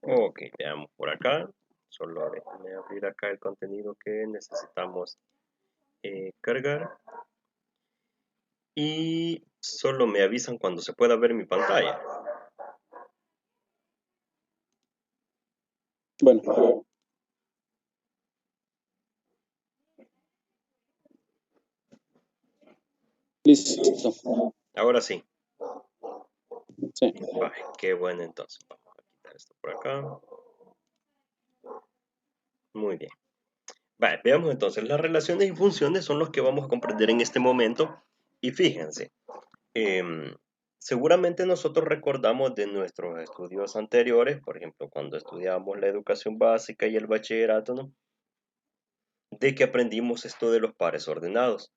Ok, veamos por acá. Solo déjenme abrir acá el contenido que necesitamos cargar. Y solo me avisan cuando se pueda ver mi pantalla. Bueno, listo. Ahora sí. Sí. Vale, qué bueno entonces. Vamos a quitar esto por acá. Muy bien. Vale, veamos entonces. Las relaciones y funciones son los que vamos a comprender en este momento. Y fíjense, em, seguramente nosotros recordamos de nuestros estudios anteriores, por ejemplo, cuando estudiamos la educación básica y el bachillerato, ¿no? De que aprendimos esto de los pares ordenados.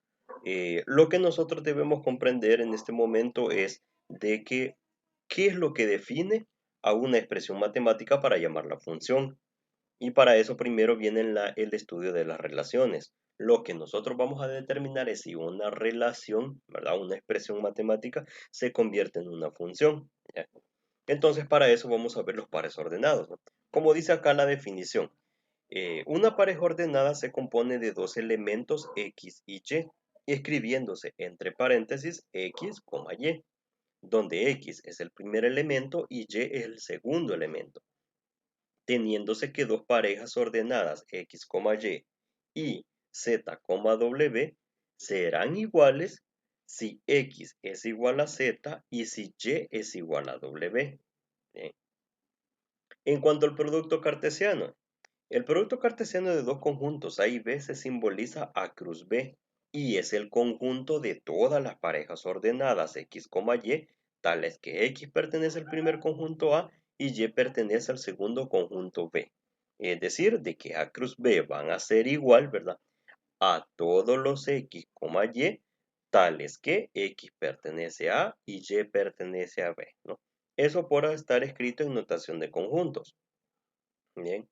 Lo que nosotros debemos comprender en este momento es de que qué es lo que define a una expresión matemática para llamarla función. Y para eso primero viene el estudio de las relaciones. Lo que nosotros vamos a determinar es si una relación, ¿verdad? Una expresión matemática se convierte en una función. ¿Ya? Entonces para eso vamos a ver los pares ordenados, ¿no? Como dice acá la definición, una pareja ordenada se compone de dos elementos X y Y, escribiéndose entre paréntesis X, Y, donde X es el primer elemento y Y es el segundo elemento, teniéndose que dos parejas ordenadas X, Y Z, W serán iguales si X es igual a Z y si Y es igual a W. Bien. En cuanto al producto cartesiano, el producto cartesiano de dos conjuntos A y B se simboliza A cruz B y es el conjunto de todas las parejas ordenadas X, Y, tales que X pertenece al primer conjunto A y Y pertenece al segundo conjunto B. Es decir, de que A cruz B van a ser igual, ¿verdad? A todos los X, Y, tales que X pertenece a A y Y pertenece a B, ¿no? Eso por estar escrito en notación de conjuntos. Bien.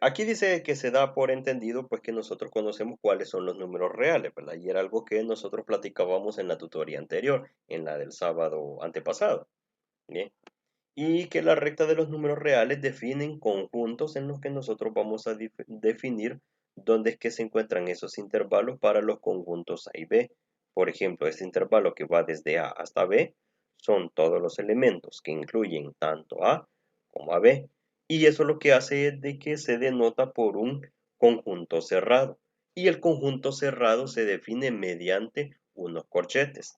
Aquí dice que se da por entendido pues que nosotros conocemos cuáles son los números reales, ¿verdad? Y era algo que nosotros platicábamos en la tutoría anterior, en la del sábado antepasado, ¿bien? Y que la recta de los números reales definen conjuntos en los que nosotros vamos a definir dónde es que se encuentran esos intervalos para los conjuntos A y B. Por ejemplo, este intervalo que va desde A hasta B son todos los elementos que incluyen tanto A como a B. Y eso lo que hace es de que se denota por un conjunto cerrado. Y el conjunto cerrado se define mediante unos corchetes.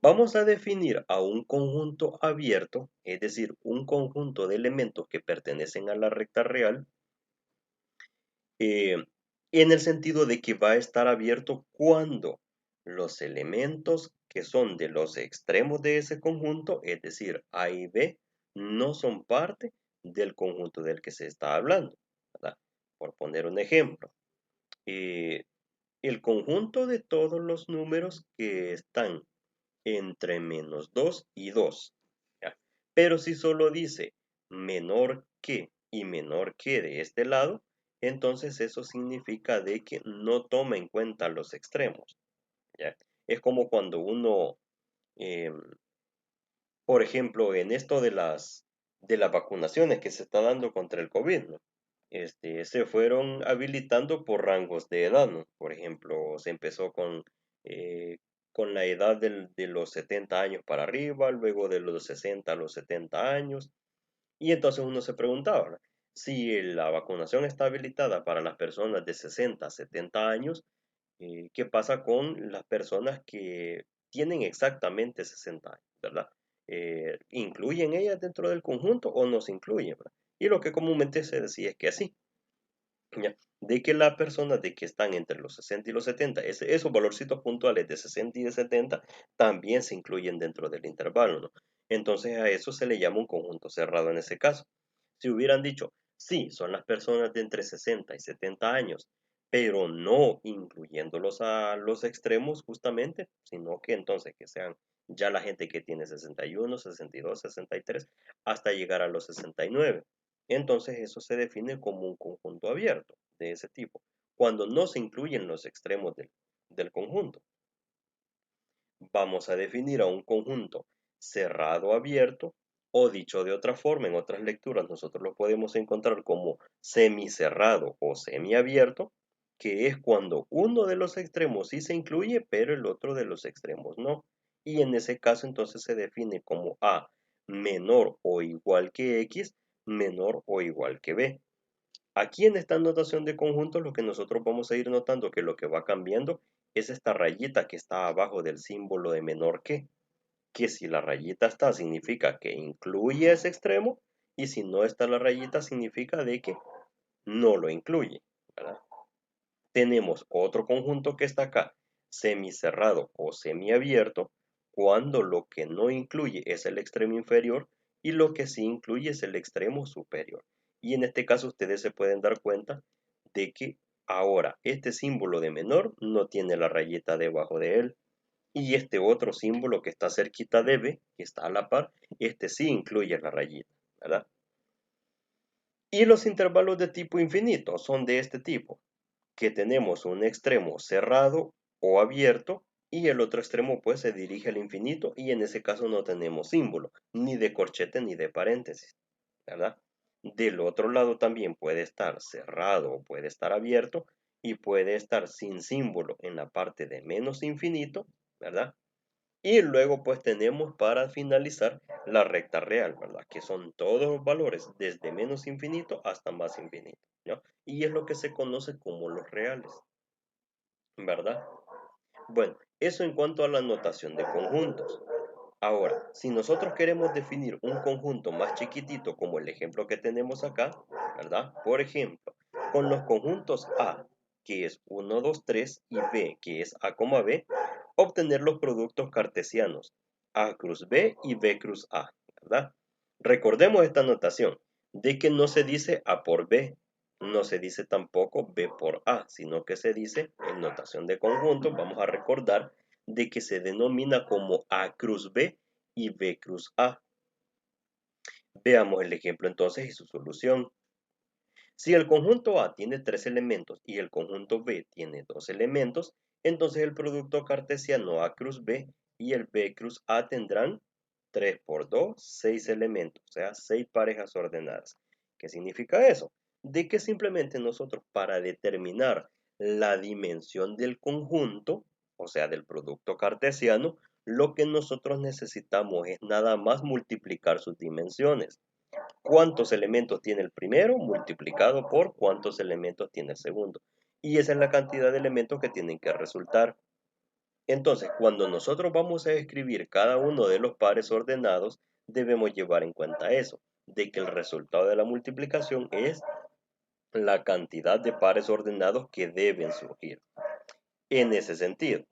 Vamos a definir a un conjunto abierto, es decir, un conjunto de elementos que pertenecen a la recta real, eh, en el sentido de que va a estar abierto cuando los elementos que son de los extremos de ese conjunto, es decir, A y B, no son parte del conjunto del que se está hablando, ¿verdad? Por poner un ejemplo, eh, el conjunto de todos los números que están entre -2 y 2. ¿Ya? Pero si solo dice menor que y menor que de este lado, entonces eso significa de que no toma en cuenta los extremos. ¿Ya? Es como cuando uno, em, por ejemplo, en esto de las vacunaciones que se está dando contra el COVID, ¿no? Se fueron habilitando por rangos de edad, ¿no? Por ejemplo, se empezó eh, con la edad de los 70 años para arriba, luego de los 60 a los 70 años, y entonces uno se preguntaba, ¿verdad? Si la vacunación está habilitada para las personas de 60 a 70 años, ¿qué pasa con las personas que tienen exactamente 60 años, ¿verdad? ¿Incluyen ellas dentro del conjunto o no se incluyen, ¿verdad? Y lo que comúnmente se decía es que así, ¿ya? De que las personas de que están entre los 60 y los 70, esos valorcitos puntuales de 60 y de 70 también se incluyen dentro del intervalo, ¿no? Entonces a eso se le llama un conjunto cerrado en ese caso. Si hubieran dicho, sí, son las personas de entre 60 y 70 años, pero no incluyéndolos a los extremos justamente, sino que entonces que sean ya la gente que tiene 61, 62, 63, hasta llegar a los 69. Entonces eso se define como un conjunto abierto de ese tipo, cuando no se incluyen los extremos del conjunto. Vamos a definir a un conjunto cerrado abierto O dicho de otra forma, en otras lecturas nosotros lo podemos encontrar como semicerrado o semiabierto, que es cuando uno de los extremos sí se incluye, pero el otro de los extremos no. Y en ese caso entonces se define como A menor o igual que X, menor o igual que B. Aquí en esta notación de conjuntos lo que nosotros vamos a ir notando que lo que va cambiando es esta rayita que está abajo del símbolo de menor que si la rayita está significa que incluye ese extremo y si no está la rayita significa de que no lo incluye, ¿verdad? Tenemos otro conjunto que está acá, semicerrado o semiabierto, cuando lo que no incluye es el extremo inferior y lo que sí incluye es el extremo superior. Y en este caso ustedes se pueden dar cuenta de que ahora este símbolo de menor no tiene la rayita debajo de él. Y este otro símbolo que está cerquita de B, que está a la par, este sí incluye la rayita, ¿verdad? Y los intervalos de tipo infinito son de este tipo, que tenemos un extremo cerrado o abierto y el otro extremo pues se dirige al infinito y en ese caso no tenemos símbolo, ni de corchete ni de paréntesis, ¿verdad? Del otro lado también puede estar cerrado o puede estar abierto y puede estar sin símbolo en la parte de menos infinito, ¿verdad? Y luego pues tenemos para finalizar la recta real, ¿verdad? Que son todos los valores desde menos infinito hasta más infinito, ¿no? Y es lo que se conoce como los reales, ¿verdad? Bueno, eso en cuanto a la notación de conjuntos. Ahora, si nosotros queremos definir un conjunto más chiquitito como el ejemplo que tenemos acá, ¿verdad? Por ejemplo, con los conjuntos A, que es 1, 2, 3, y B, que es A, B, obtener los productos cartesianos A cruz B y B cruz A, ¿verdad? Recordemos esta notación, de que no se dice A por B, no se dice tampoco B por A, sino que se dice, en notación de conjuntos, vamos a recordar de que se denomina como A cruz B y B cruz A. Veamos el ejemplo entonces y su solución. Si el conjunto A tiene 3 elementos y el conjunto B tiene 2 elementos, entonces el producto cartesiano A cruz B y el B cruz A tendrán 3 por 2, 6 elementos, o sea, 6 parejas ordenadas. ¿Qué significa eso? De que simplemente nosotros para determinar la dimensión del conjunto, o sea, del producto cartesiano, lo que nosotros necesitamos es nada más multiplicar sus dimensiones. ¿Cuántos elementos tiene el primero multiplicado por cuántos elementos tiene el segundo? Y esa es la cantidad de elementos que tienen que resultar. Entonces, cuando nosotros vamos a escribir cada uno de los pares ordenados, debemos llevar en cuenta eso, de que el resultado de la multiplicación es la cantidad de pares ordenados que deben surgir. En ese sentido,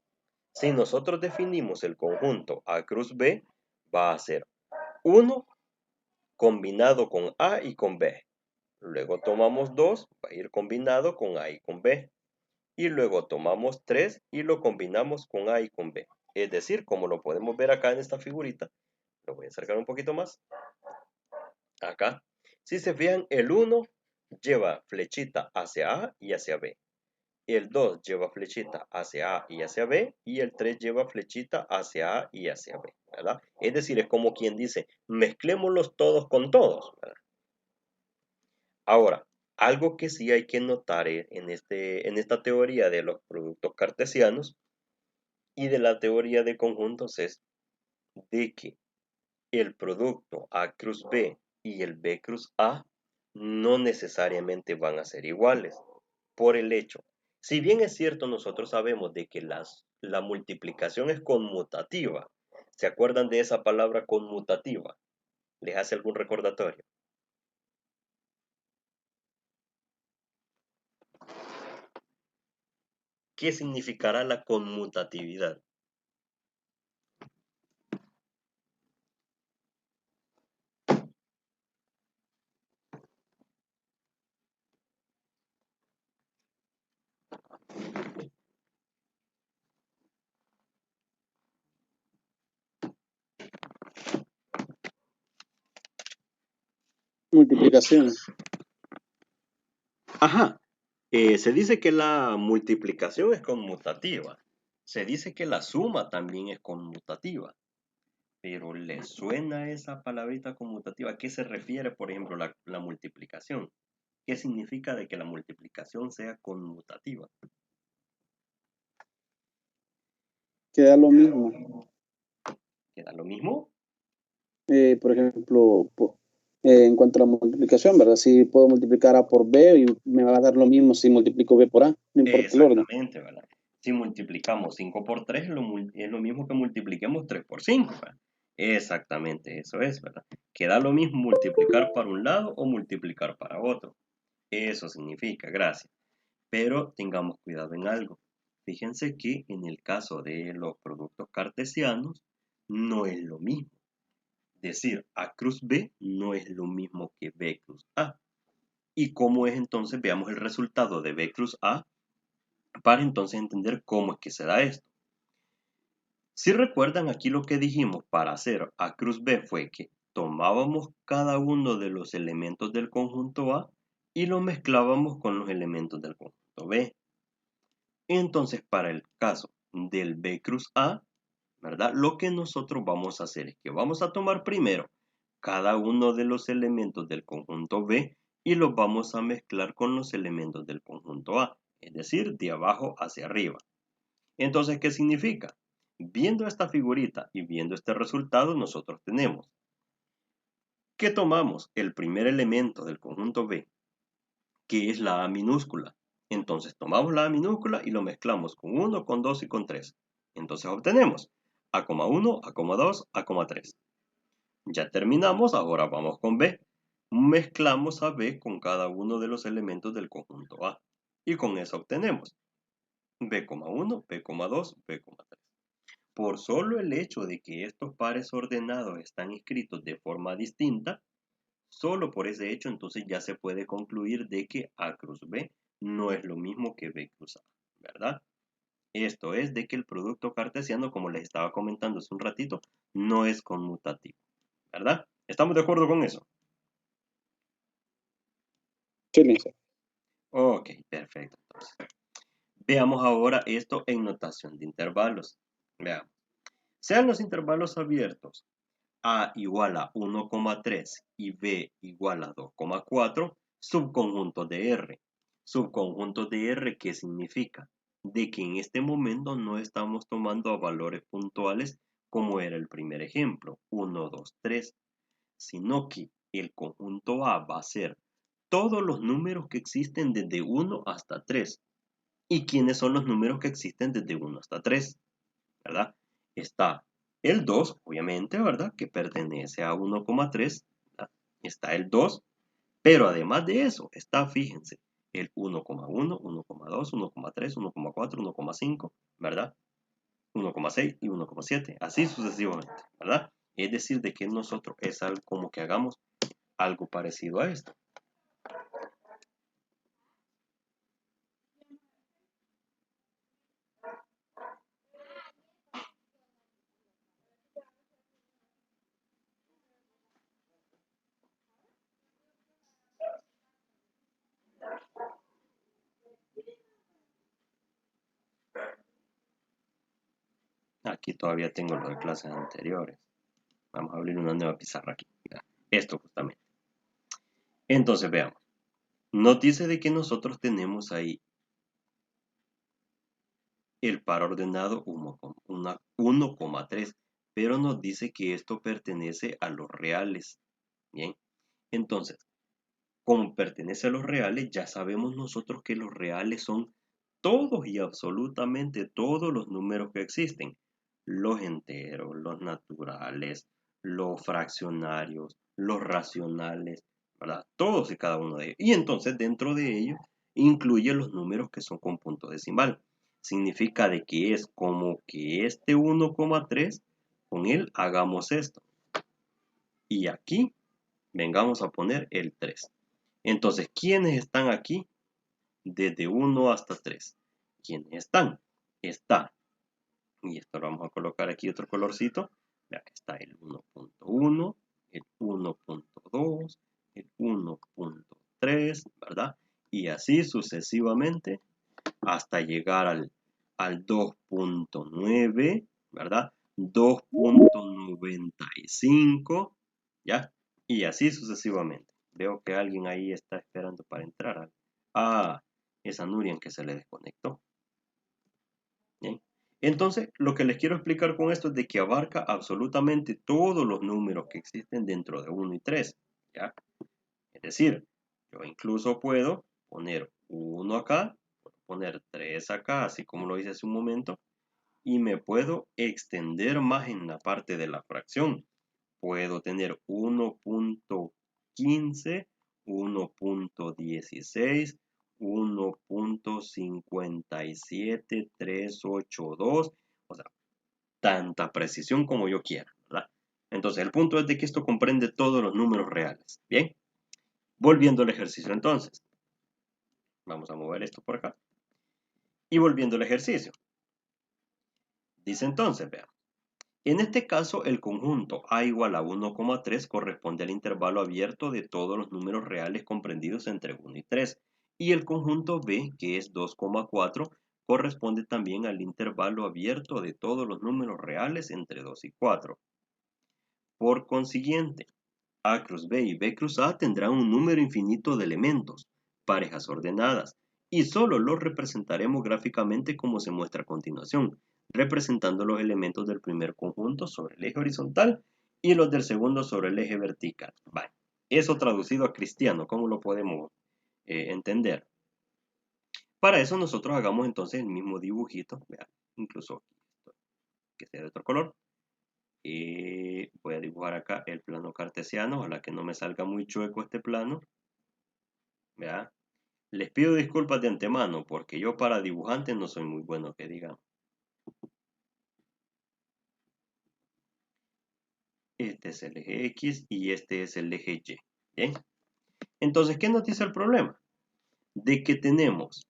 si nosotros definimos el conjunto A cruz B, va a ser 1 combinado con A y con B. Luego tomamos 2, va a ir combinado con A y con B. Y luego tomamos 3 y lo combinamos con A y con B. Es decir, como lo podemos ver acá en esta figurita, lo voy a acercar un poquito más. Acá, si se fijan, el 1 lleva flechita hacia A y hacia B. El 2 lleva flechita hacia A y hacia B. Y el 3 lleva flechita hacia A y hacia B, ¿verdad? Es decir, es como quien dice, mezclémoslos todos con todos, ¿verdad? Ahora, algo que sí hay que notar en esta teoría de los productos cartesianos y de la teoría de conjuntos es de que el producto A cruz B y el B cruz A no necesariamente van a ser iguales por el hecho. Si bien es cierto, nosotros sabemos de que la multiplicación es conmutativa. ¿Se acuerdan de esa palabra conmutativa? ¿Les hace algún recordatorio? ¿Qué significará la conmutatividad? Multiplicación. Ajá, se dice que la multiplicación es conmutativa. Se dice que la suma también es conmutativa. Pero ¿le suena esa palabrita conmutativa? ¿A qué se refiere, por ejemplo, la multiplicación? ¿Qué significa de que la multiplicación sea conmutativa? Queda lo mismo. ¿Queda lo mismo? Por ejemplo, en cuanto a la multiplicación, ¿verdad? Si puedo multiplicar A por B y me va a dar lo mismo si multiplico B por A, no importa el orden. Exactamente, ¿verdad? Si multiplicamos 5 por 3 es lo mismo que multipliquemos 3 por 5, ¿verdad? Exactamente, eso es, ¿verdad? Queda lo mismo multiplicar para un lado o multiplicar para otro. Eso significa, gracias. Pero tengamos cuidado en algo. Fíjense que en el caso de los productos cartesianos no es lo mismo. Decir A cruz B no es lo mismo que B cruz A. ¿Y cómo es entonces? Veamos el resultado de B cruz A para entonces entender cómo es que se da esto. Si recuerdan aquí lo que dijimos para hacer A cruz B fue que tomábamos cada uno de los elementos del conjunto A y lo mezclábamos con los elementos del conjunto B. Entonces, para el caso del B cruz A, ¿verdad? Lo que nosotros vamos a hacer es que vamos a tomar primero cada uno de los elementos del conjunto B y los vamos a mezclar con los elementos del conjunto A, es decir, de abajo hacia arriba. Entonces, ¿qué significa? Viendo esta figurita y viendo este resultado, nosotros tenemos que tomamos el primer elemento del conjunto B, que es la A minúscula. Entonces tomamos la A minúscula y lo mezclamos con 1, con 2 y con 3. Entonces obtenemos A,1, A,2, A,3. Ya terminamos, ahora vamos con B. Mezclamos a B con cada uno de los elementos del conjunto A. Y con eso obtenemos B,1, B,2, B,3. Por solo el hecho de que estos pares ordenados están escritos de forma distinta, solo por ese hecho entonces ya se puede concluir de que A cruz B no es lo mismo que B cruz A, ¿verdad? Esto es de que el producto cartesiano, como les estaba comentando hace un ratito, no es conmutativo, ¿verdad? ¿Estamos de acuerdo con eso? Sí, listo. Ok, perfecto. Entonces, veamos ahora esto en notación de intervalos. Veamos. Sean los intervalos abiertos A igual a 1,3 y B igual a 2,4, subconjuntos de R. Subconjuntos de R, ¿qué significa? De que en este momento no estamos tomando a valores puntuales como era el primer ejemplo, 1, 2, 3, sino que el conjunto A va a ser todos los números que existen desde 1 hasta 3. ¿Y quiénes son los números que existen desde 1 hasta 3? ¿Verdad? Está el 2, obviamente, ¿verdad? Que pertenece a 1,3. Está el 2, pero además de eso, está, fíjense, el 1,1, 1,2, 1,3, 1,4, 1,5, ¿verdad? 1,6 y 1,7, así sucesivamente, ¿verdad? Es decir, de que nosotros es algo como que hagamos algo parecido a esto. Aquí todavía tengo lo de clases anteriores. Vamos a abrir una nueva pizarra aquí. Esto justamente. Entonces veamos. Nos dice de que nosotros tenemos ahí el par ordenado 1,3, pero nos dice que esto pertenece a los reales. Bien, entonces, como pertenece a los reales, ya sabemos nosotros que los reales son todos y absolutamente todos los números que existen. Los enteros, los naturales, los fraccionarios, los racionales, ¿verdad? Todos y cada uno de ellos. Y entonces dentro de ellos incluye los números que son con punto decimal. Significa de que es como que este 1,3, con él hagamos esto. Y aquí vengamos a poner el 3. Entonces, ¿quiénes están aquí? Desde 1 hasta 3. ¿Quiénes están? Está, y esto lo vamos a colocar aquí otro colorcito. Está el 1.1, el 1.2, el 1.3, ¿verdad? Y así sucesivamente hasta llegar al 2.9, ¿verdad? 2.9 95, ¿ya? Y así sucesivamente. Veo que alguien ahí está esperando para entrar. Ah, esa Nurian que se le desconectó. ¿Bien? Entonces, lo que les quiero explicar con esto es de que abarca absolutamente todos los números que existen dentro de 1 y 3, ¿ya? Es decir, yo incluso puedo poner 1 acá, poner 3 acá, así como lo hice hace un momento, y me puedo extender más en la parte de la fracción. Puedo tener 1.15, 1.16, 1.57382, o sea, tanta precisión como yo quiera, ¿verdad? Entonces, el punto es de que esto comprende todos los números reales. Bien, volviendo al ejercicio entonces. Vamos a mover esto por acá. Y volviendo al ejercicio. Dice entonces, vean. En este caso, el conjunto A igual a 1,3 corresponde al intervalo abierto de todos los números reales comprendidos entre 1 y 3. Y el conjunto B, que es 2,4, corresponde también al intervalo abierto de todos los números reales entre 2 y 4. Por consiguiente, A cruz B y B cruz A tendrán un número infinito de elementos, parejas ordenadas, y solo los representaremos gráficamente como se muestra a continuación, representando los elementos del primer conjunto sobre el eje horizontal y los del segundo sobre el eje vertical. Vale. Eso traducido a cristiano, ¿cómo lo podemos entender? Para eso nosotros hagamos entonces el mismo dibujito, vean, incluso que sea de otro color. Y voy a dibujar acá el plano cartesiano, ojalá que no me salga muy chueco este plano. ¿Vea? Les pido disculpas de antemano porque yo para dibujante no soy muy bueno, que digamos. Este es el eje X y este es el eje Y. Bien. Entonces, ¿qué nos dice el problema? De que tenemos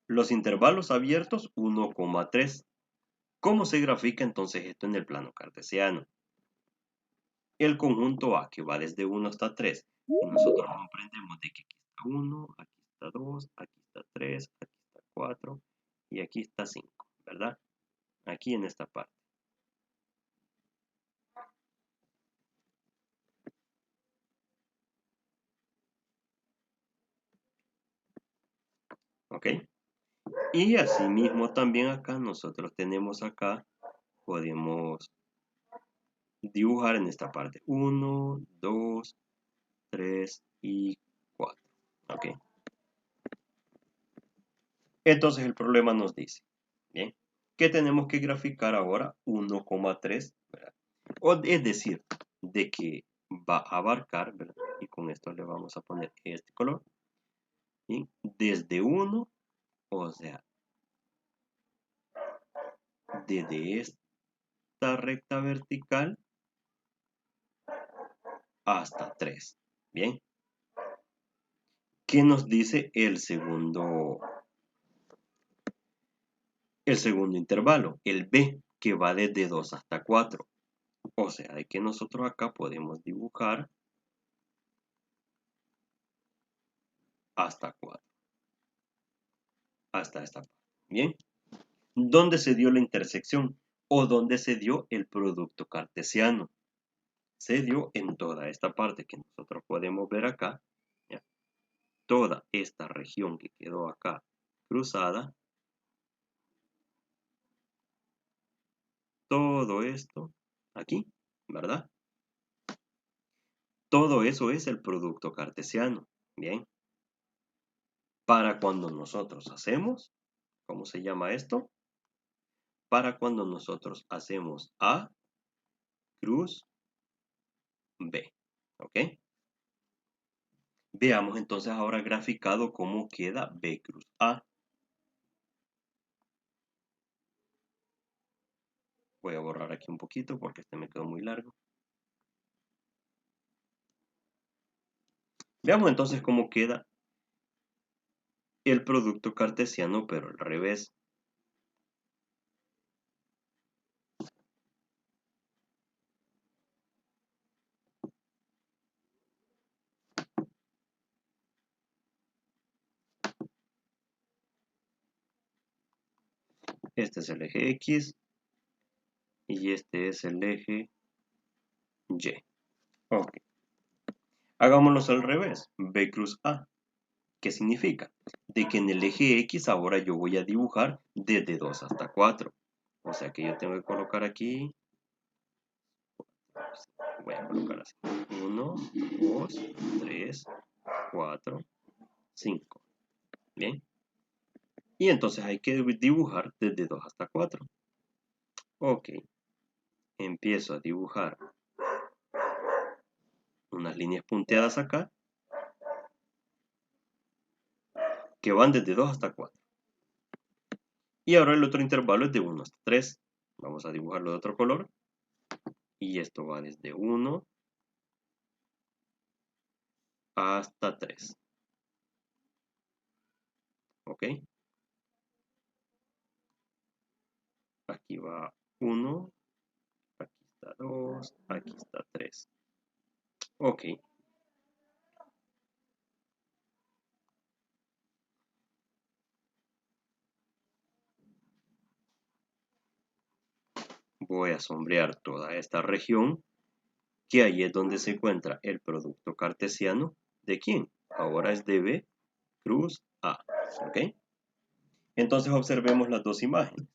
los intervalos abiertos 1,3. ¿Cómo se grafica entonces esto en el plano cartesiano? El conjunto A que va desde 1 hasta 3. Y nosotros comprendemos de que aquí está 1, aquí está 2, aquí está 3, aquí está 4 y aquí está 5, ¿verdad? Aquí en esta parte. ¿Ok? Y asimismo también acá nosotros tenemos acá, podemos dibujar en esta parte 1, 2, 3 y 4. ¿Ok? Entonces el problema nos dice, ¿bien? Que tenemos que graficar ahora 1,3, ¿verdad? Es decir, de que va a abarcar, ¿verdad? Y con esto le vamos a poner este color, ¿bien? Desde 1, o sea, desde esta recta vertical hasta 3, ¿bien? ¿Qué nos dice el segundo intervalo? El B, que va desde 2 hasta 4. O sea, de que nosotros acá podemos dibujar hasta 4. Hasta esta parte. Bien. ¿Dónde se dio la intersección? ¿O dónde se dio el producto cartesiano? Se dio en toda esta parte que nosotros podemos ver acá. ¿Ya? Toda esta región que quedó acá cruzada. Todo esto aquí, ¿verdad? Todo eso es el producto cartesiano. Bien. Para cuando nosotros hacemos, ¿cómo se llama esto? Para cuando nosotros hacemos A cruz B. ¿Ok? Veamos entonces ahora graficado cómo queda B cruz A. Voy a borrar aquí un poquito porque este me quedó muy largo. Veamos entonces cómo queda el producto cartesiano, pero al revés. Este es el eje X y este es el eje Y. Ok. Hagámoslo al revés. B cruz A. ¿Qué significa? De que en el eje X ahora yo voy a dibujar desde 2 hasta 4. O sea que yo tengo que colocar aquí. Voy a colocar así. 1, 2, 3, 4, 5. Bien. Y entonces hay que dibujar desde 2 hasta 4. Ok. Empiezo a dibujar unas líneas punteadas acá que van desde 2 hasta 4. Y ahora el otro intervalo es de 1 hasta 3. Vamos a dibujarlo de otro color. Y esto va desde 1 hasta 3. ¿Ok? Aquí va 1, aquí está 2, aquí está 3. Ok. Voy a sombrear toda esta región, que ahí es donde se encuentra el producto cartesiano. ¿De quién? Ahora es de B cruz A. ¿Ok? Entonces observemos las dos imágenes.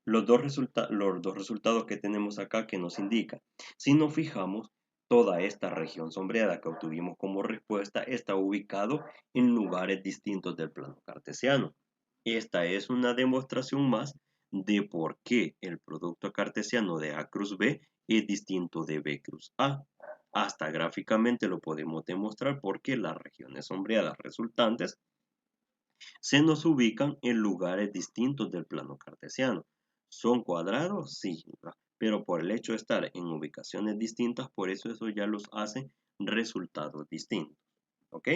Los dos resultados que tenemos acá que nos indican. Si nos fijamos, toda esta región sombreada que obtuvimos como respuesta está ubicado en lugares distintos del plano cartesiano. Esta es una demostración más de por qué el producto cartesiano de A cruz B es distinto de B cruz A. Hasta gráficamente lo podemos demostrar porque las regiones sombreadas resultantes se nos ubican en lugares distintos del plano cartesiano. ¿Son cuadrados? Sí, pero por el hecho de estar en ubicaciones distintas, por eso ya los hace resultados distintos. ¿Ok?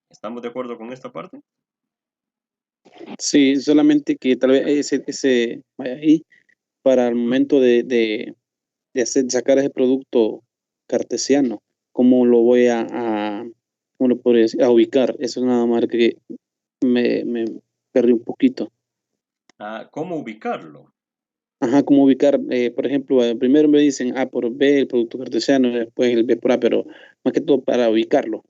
¿Estamos de acuerdo con esta parte? Sí, solamente que tal vez ahí, para el momento sacar ese producto cartesiano, ¿cómo lo voy cómo lo podría decir? A ubicar? Eso es nada más que me perdí un poquito. ¿Cómo ubicarlo? Ajá, ¿cómo ubicar? Por ejemplo, primero me dicen A por B, el producto cartesiano, después el B por A, pero más que todo para ubicarlo.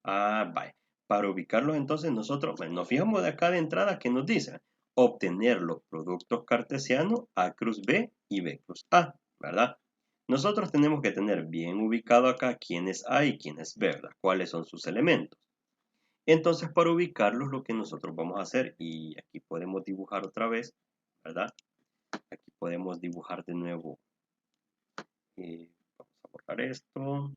Vale. Para ubicarlos entonces nosotros, bueno, nos fijamos de acá de entrada que nos dice obtener los productos cartesianos A cruz B y B cruz A, ¿verdad? Nosotros tenemos que tener bien ubicado acá quién es A y quién es B, ¿verdad? Cuáles son sus elementos. Entonces, para ubicarlos, lo que nosotros vamos a hacer, y aquí podemos dibujar otra vez, ¿verdad? Aquí podemos dibujar de nuevo. Vamos a borrar esto.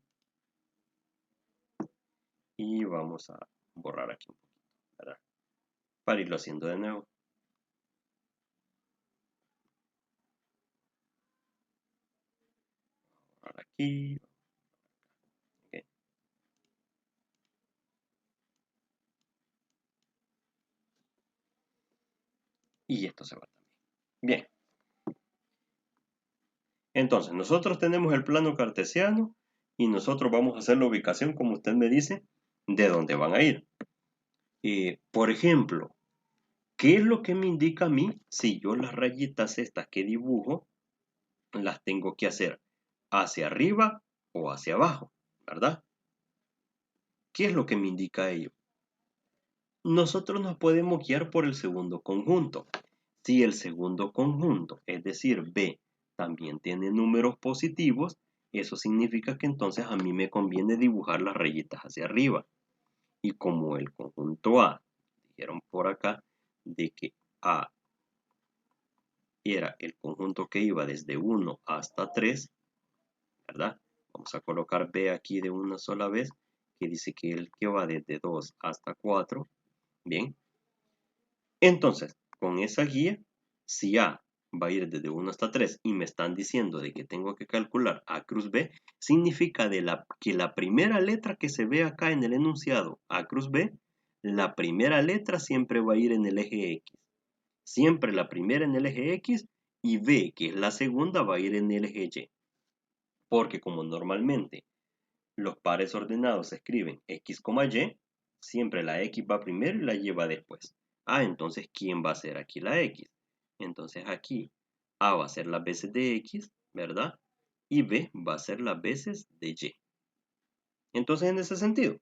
Y vamos a borrar aquí un poquito, ¿verdad? Para irlo haciendo de nuevo. Borrar aquí. Okay. Y esto se va también. Bien. Entonces, nosotros tenemos el plano cartesiano y nosotros vamos a hacer la ubicación, como usted me dice, de dónde van a ir. Por ejemplo, ¿qué es lo que me indica a mí si yo las rayitas estas que dibujo las tengo que hacer hacia arriba o hacia abajo, ¿verdad? ¿Qué es lo que me indica ello? Nosotros nos podemos guiar por el segundo conjunto. Si el segundo conjunto, es decir, B, también tiene números positivos, eso significa que entonces a mí me conviene dibujar las rayitas hacia arriba. Y como el conjunto A, dijeron por acá, de que A era el conjunto que iba desde 1 hasta 3, ¿verdad? Vamos a colocar B aquí de una sola vez, que dice que el que va desde 2 hasta 4. Bien. Entonces, con esa guía, si A va a ir desde 1 hasta 3 y me están diciendo de que tengo que calcular A cruz B, significa que la primera letra que se ve acá en el enunciado A cruz B, la primera letra siempre va a ir en el eje X. Siempre la primera en el eje X y B, que es la segunda, va a ir en el eje Y. Porque como normalmente los pares ordenados se escriben X, Y, siempre la X va primero y la Y va después. Entonces, ¿quién va a ser aquí la X? Entonces aquí A va a ser las veces de X, ¿verdad? y B va a ser las veces de Y. Entonces, en ese sentido,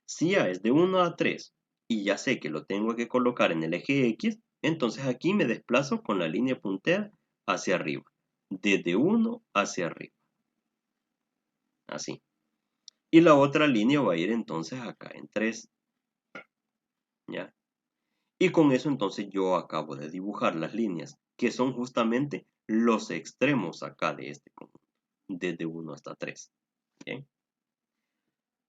si A es de 1 a 3 y ya sé que lo tengo que colocar en el eje X, entonces aquí me desplazo con la línea puntera hacia arriba, desde 1 hacia arriba, así. Y la otra línea va a ir entonces acá en 3, ¿ya? Y con eso entonces yo acabo de dibujar las líneas, que son justamente los extremos acá de este conjunto, desde 1 hasta 3, ¿bien?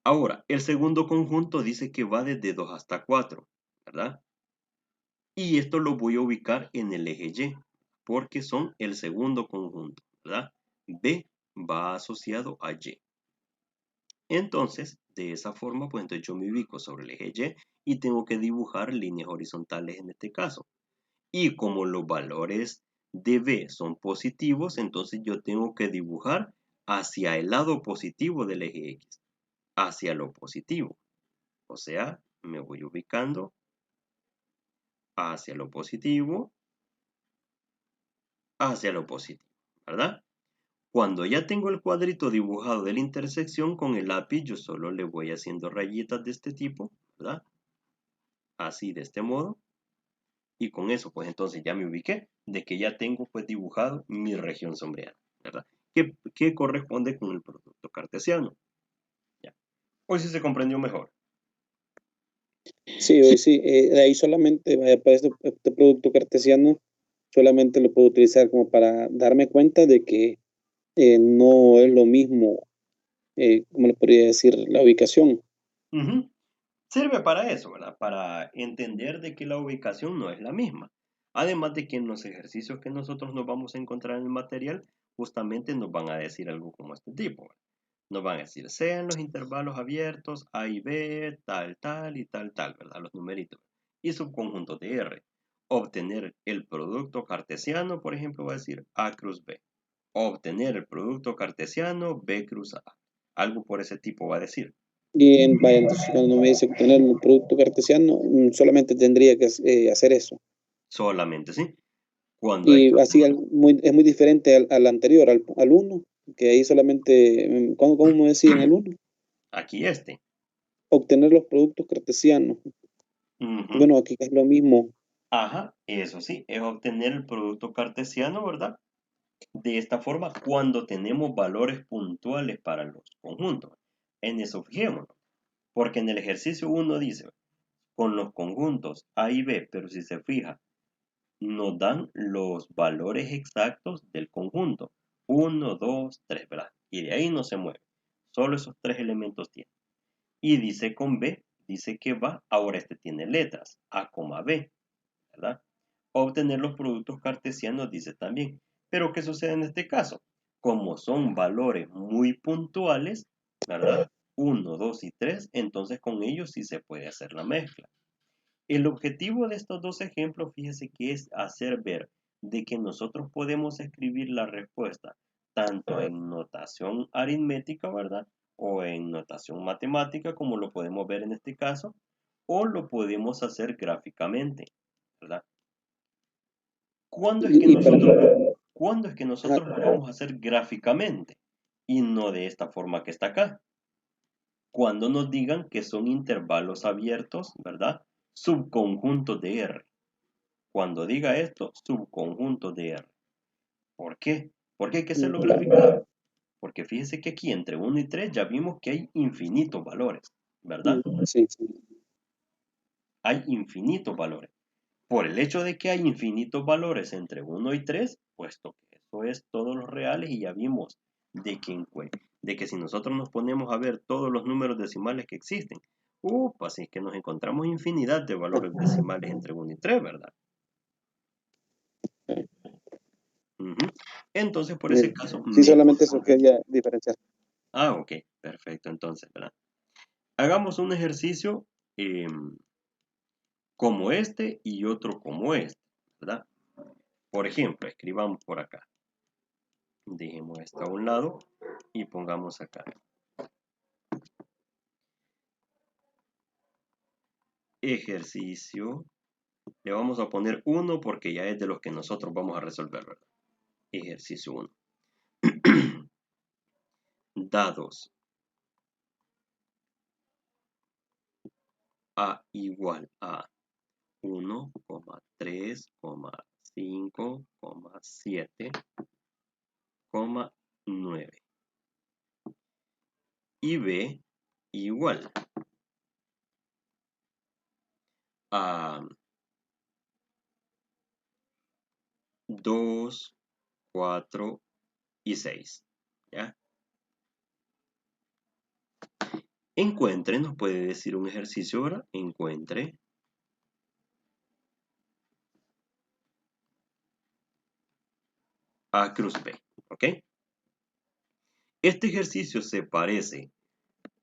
Ahora, el segundo conjunto dice que va desde 2 hasta 4, ¿verdad? Y esto lo voy a ubicar en el eje Y, porque son el segundo conjunto, ¿verdad? B va asociado a Y. Entonces, de esa forma, pues entonces yo me ubico sobre el eje Y y tengo que dibujar líneas horizontales en este caso. Y como los valores de B son positivos, entonces yo tengo que dibujar hacia el lado positivo del eje X, hacia lo positivo. O sea, me voy ubicando hacia lo positivo, ¿verdad? Cuando ya tengo el cuadrito dibujado de la intersección con el lápiz, yo solo le voy haciendo rayitas de este tipo, ¿verdad? Así, de este modo. Y con eso, pues entonces ya me ubiqué de que ya tengo pues dibujado mi región sombreada, ¿verdad? Que corresponde con el producto cartesiano. Ya. Hoy sí se comprendió mejor. Sí, hoy sí. De ahí solamente, vaya, para este producto cartesiano, solamente lo puedo utilizar como para darme cuenta de que no es lo mismo, ¿cómo le podría decir? La ubicación. Ujú. Sirve para eso, ¿verdad? Para entender de que la ubicación no es la misma. Además de que en los ejercicios que nosotros nos vamos a encontrar en el material, justamente nos van a decir algo como este tipo, ¿verdad? Nos van a decir, sean los intervalos abiertos A y B, tal, tal y tal, tal, ¿verdad? Los numeritos. Y subconjuntos de R. Obtener el producto cartesiano, por ejemplo, va a decir A cruz B. Obtener el producto cartesiano B cruz A. Algo por ese tipo va a decir. Bien, vaya, entonces cuando me dice obtener un producto cartesiano, solamente tendría que hacer eso. Solamente, ¿sí? Cuando hay que Y así obtener. es muy diferente al anterior, al uno, que ahí solamente, ¿cómo me decía en el uno? Aquí este. Obtener los productos cartesianos. Ujú. Bueno, aquí es lo mismo. Ajá, eso sí, es obtener el producto cartesiano, ¿verdad? De esta forma, cuando tenemos valores puntuales para los conjuntos. En eso fijémonos. Porque en el ejercicio uno dice, con los conjuntos A y B, pero si se fija, nos dan los valores exactos del conjunto. 1, 2, 3, ¿verdad? Y de ahí no se mueve. Solo esos tres elementos tiene. Y dice con B, dice que va, ahora este tiene letras, A, B, ¿verdad? Obtener los productos cartesianos dice también. Pero ¿qué sucede en este caso? Como son valores muy puntuales, ¿verdad? 1, 2 y 3, entonces con ellos sí se puede hacer la mezcla. El objetivo de estos dos ejemplos, fíjese que es hacer ver de que nosotros podemos escribir la respuesta tanto en notación aritmética, ¿verdad? O en notación matemática, como lo podemos ver en este caso, o lo podemos hacer gráficamente, ¿verdad? ¿Cuándo es que Y para, ¿cuándo es que ajá, nosotros lo vamos a hacer gráficamente y no de esta forma que está acá? Cuando nos digan que son intervalos abiertos, ¿verdad? Subconjuntos de R. Cuando diga esto, subconjunto de R. ¿Por qué? ¿Por qué hay que hacerlo graficado? Porque fíjense que aquí entre 1 y 3 ya vimos que hay infinitos valores, ¿verdad? sí, sí. Hay infinitos valores. Por el hecho de que hay infinitos valores entre 1 y 3, puesto que eso es todos los reales y ya vimos de que si nosotros nos ponemos a ver todos los números decimales que existen, así es que nos encontramos infinidad de valores decimales entre 1 y 3, ¿verdad? Ujú. Entonces, por ese caso, Sí, mejor. solamente eso quería diferenciar. Ah, ok, perfecto. Entonces, ¿verdad? Hagamos un ejercicio como este y otro como este, ¿verdad? Por ejemplo, escribamos por acá. Dejemos esto a un lado y pongamos acá. Ejercicio. Le vamos a poner 1 porque ya es de los que nosotros vamos a resolver, ¿verdad? Ejercicio 1. dados A igual a 1, 3, 5, 7, 9 y B igual a 2, 4 y 6. ¿Ya? Encuentre, nos puede decir un ejercicio ahora, encuentre A cruz B, ¿ok? ¿Este ejercicio se parece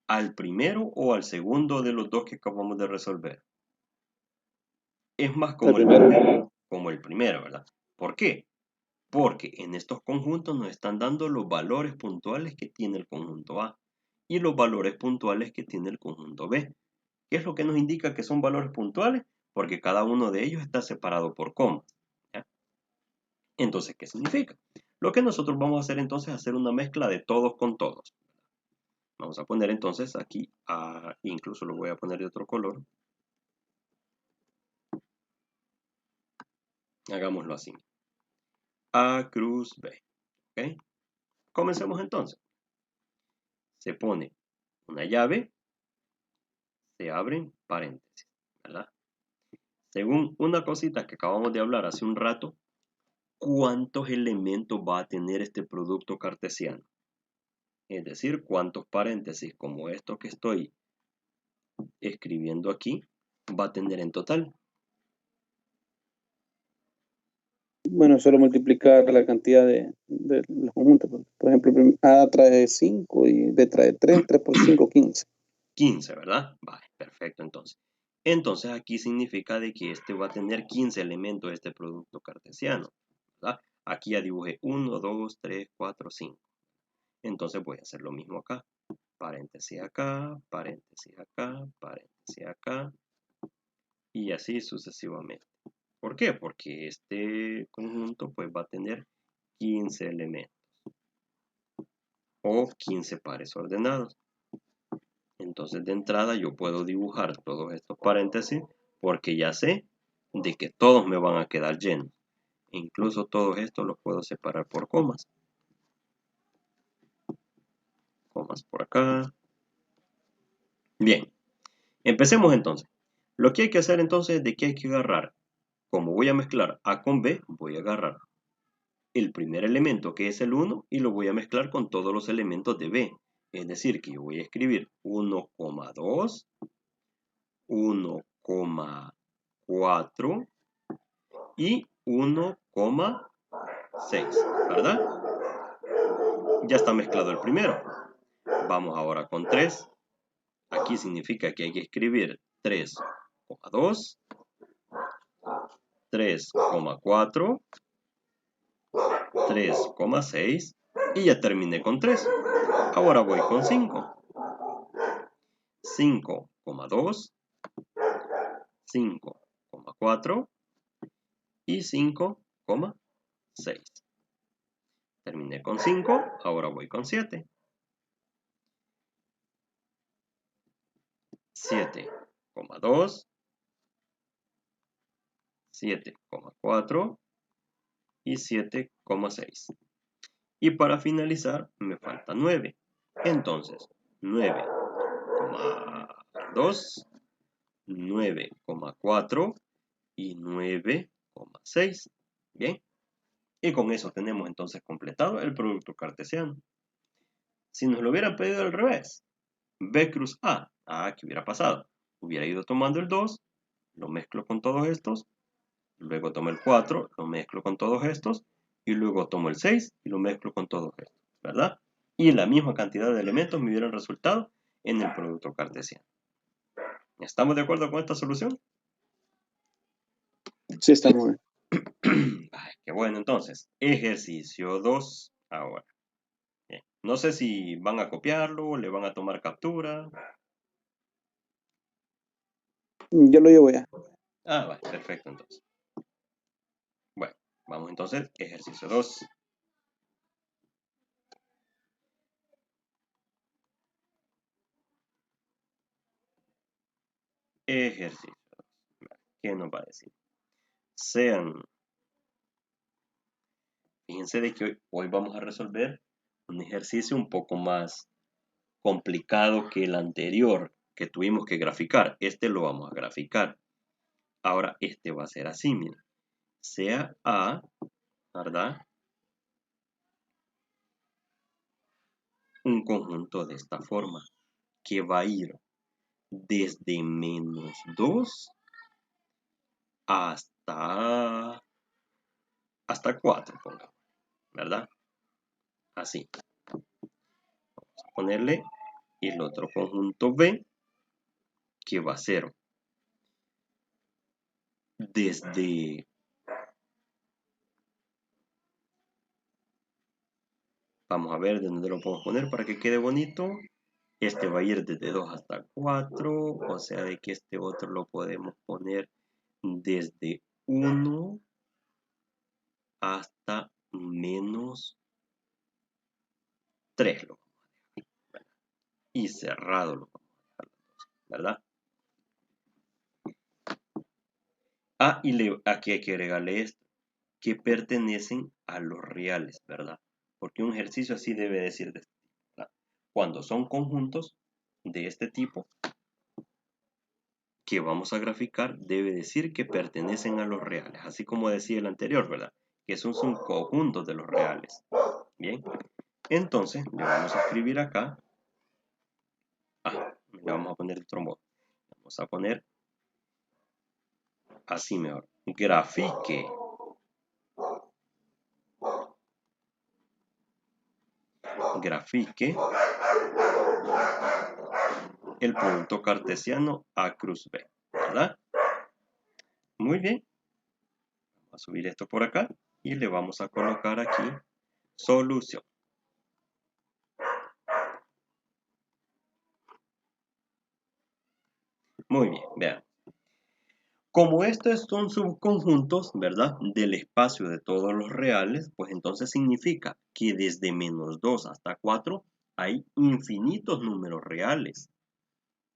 al primero o al segundo de los dos que acabamos de resolver? Es más como el primero, ¿verdad? ¿Por qué? Porque en estos conjuntos nos están dando los valores puntuales que tiene el conjunto A y los valores puntuales que tiene el conjunto B. ¿Qué es lo que nos indica que son valores puntuales? Porque cada uno de ellos está separado por comas. ¿Ya? Entonces, ¿qué significa? Lo que nosotros vamos a hacer entonces es hacer una mezcla de todos con todos. Vamos a poner entonces aquí, incluso lo voy a poner de otro color. Hagámoslo así. A cruz B. ¿Ok? Comencemos entonces. Se pone una llave, se abren paréntesis, ¿verdad? Según una cosita que acabamos de hablar hace un rato, ¿cuántos elementos va a tener este producto cartesiano? Es decir, ¿cuántos paréntesis como estos que estoy escribiendo aquí va a tener en total? Bueno, solo multiplicar la cantidad de los conjuntos. Por ejemplo, A trae 5 y B trae 3, 3 por 5, 15. 15, ¿verdad? Vale, perfecto entonces. Entonces aquí significa de que este va a tener 15 elementos este producto cartesiano, ¿verdad? Aquí ya dibujé 1, 2, 3, 4, 5. Entonces voy a hacer lo mismo acá. Paréntesis acá, paréntesis acá, paréntesis acá. Y así sucesivamente. ¿Por qué? Porque este conjunto pues va a tener 15 elementos. O 15 pares ordenados. Entonces de entrada yo puedo dibujar todos estos paréntesis porque ya sé de que todos me van a quedar llenos. E incluso todos estos los puedo separar por comas. Comas por acá. Bien, empecemos entonces. Lo que hay que hacer entonces es de que hay que agarrar, como voy a mezclar A con B, voy a agarrar el primer elemento que es el 1 y lo voy a mezclar con todos los elementos de B. Es decir, que yo voy a escribir 1,2, 1,4 y 1,6, ¿verdad? Ya está mezclado el primero. Vamos ahora con 3. Aquí significa que hay que escribir 3,2, 3,4, 3,6 y ya terminé con 3. Ahora voy con 5. 5,2, 5,4 y 5,6. Terminé con 5, ahora voy con 7. 7,2, 7,4 y 7,6. Y para finalizar me falta 9. Entonces, 9,2, 9,4 y 9,6. Bien. Y con eso tenemos entonces completado el producto cartesiano. Si nos lo hubieran pedido al revés, B cruz A, ¿qué hubiera pasado? Hubiera ido tomando el 2, lo mezclo con todos estos, luego tomo el 4, lo mezclo con todos estos, y luego tomo el 6 y lo mezclo con todos estos, ¿verdad? Y la misma cantidad de elementos me hubieran resultado en el producto cartesiano. ¿Estamos de acuerdo con esta solución? Sí, está muy bien. Ay, qué bueno, entonces, ejercicio 2 ahora. Bien. No sé si van a copiarlo, le van a tomar captura. Yo lo llevo ya. Vale, perfecto entonces. Bueno, vamos entonces, ejercicio 2. ejercicio. ¿Qué nos va a decir? Sean. Fíjense de que hoy vamos a resolver un ejercicio un poco más complicado que el anterior que tuvimos que graficar. Este lo vamos a graficar. Ahora este va a ser así, miren. Sea A, ¿verdad? Un conjunto de esta forma, que va a ir desde -2 hasta 4, pongamos, ¿verdad? Así. Vamos a ponerle el otro conjunto B, que va a ser desde, vamos a ver de dónde lo podemos poner para que quede bonito. Este va a ir desde 2 hasta 4, o sea de que este otro lo podemos poner desde 1 hasta -3, lo vamos a dejar, y cerrado lo vamos a dejar, ¿verdad? Ah, y aquí hay que agregarle esto, que pertenecen a los reales, ¿verdad? Porque un ejercicio así debe decir de este tipo, ¿verdad? Cuando son conjuntos de este tipo que vamos a graficar, debe decir que pertenecen a los reales, así como decía el anterior, ¿verdad? Que son subconjuntos de los reales. Bien, entonces le vamos a escribir acá, le vamos a poner de otro modo, vamos a poner así mejor, grafique el punto cartesiano A cruz B, ¿verdad? Muy bien, vamos a subir esto por acá y le vamos a colocar aquí solución. Muy bien, vean. Como estos son subconjuntos, ¿verdad? Del espacio de todos los reales, pues entonces significa que desde -2 hasta 4 hay infinitos números reales.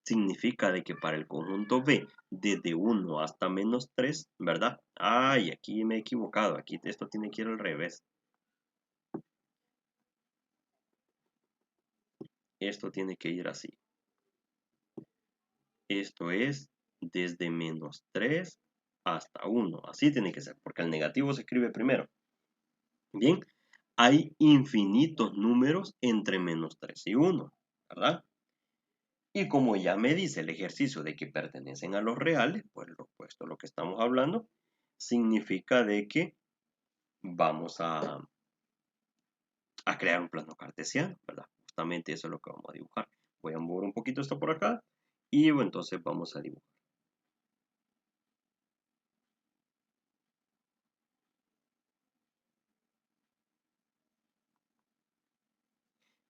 Significa de que para el conjunto B, desde 1 hasta -3, ¿verdad? Ay, aquí me he equivocado, aquí esto tiene que ir al revés. Esto tiene que ir así. Esto es desde -3 hasta 1. Así tiene que ser, porque el negativo se escribe primero. Bien, hay infinitos números entre -3 y 1, ¿verdad? Y como ya me dice el ejercicio de que pertenecen a los reales, pues lo opuesto a lo que estamos hablando, significa de que vamos a crear un plano cartesiano, ¿verdad? Justamente eso es lo que vamos a dibujar. Voy a mover un poquito esto por acá y bueno, entonces vamos a dibujar.